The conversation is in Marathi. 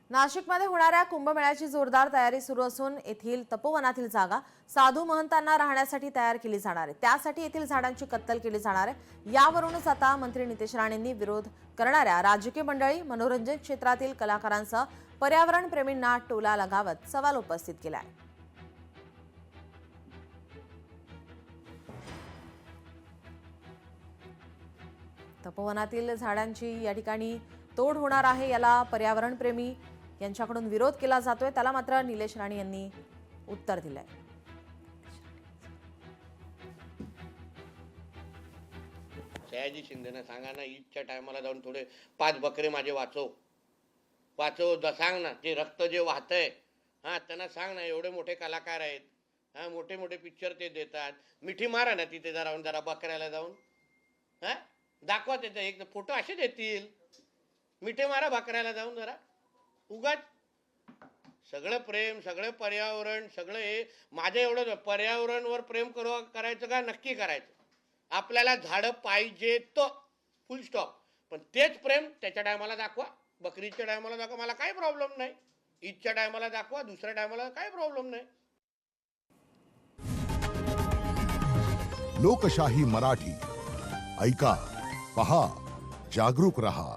नाशिकमध्ये होणाऱ्या कुंभमेळ्याची जोरदार तयारी सुरू असून येथील तपोवनातील जागा साधू महंतांना राहण्यासाठी तयार केली जाणार आहे। त्यासाठी येथील झाडांची कत्तल केली जाणार आहे। यावरूनच आता मंत्री नितेश राणेंनी विरोध करणाऱ्या राजकीय मंडळी, मनोरंजन क्षेत्रातील कलाकारांसह पर्यावरण प्रेमींना टोला लगावत सवाल उपस्थित केला आहे। तपोवनातील झाडांची या ठिकाणी तोड होणार आहे, याला पर्यावरण प्रेमी यांच्याकडून विरोध केला जातोय। त्याला मात्र निलेश राणे यांनी उत्तर दिलंय। सयाजी शिंदेना सांगा ना, ईदच्या टायमाला जाऊन थोडे 5 बकरे माझे वाचव सांग ना, ते रक्त जे वाहतंय हा त्यांना सांग ना, एवढे मोठे कलाकार आहेत, हा मोठे मोठे पिक्चर ते देतात, मिठी मारा ना तिथे जरा बकऱ्याला जाऊन, हा दाखवा त्याचा एक फोटो असे देतील, मिठी मारा बकऱ्याला जाऊन जरा। उगाच सगळं प्रेम, सगळं पर्यावरण, सगळं हे माझं एवढं पर्यावरणवर प्रेम करायचं का, नक्की करायचं। आपल्याला झाडं पाहिजे तो फुल स्टॉप, पण तेच प्रेम त्याच्या टायमाला दाखवा, बकरीच्या टायमाला दाखवा, मला काही प्रॉब्लेम नाही। ईदच्या टायमाला दाखवा, दुसऱ्या टायमाला काही प्रॉब्लेम नाही। लोकशाही मराठी ऐका, पहा, जागरूक रहा।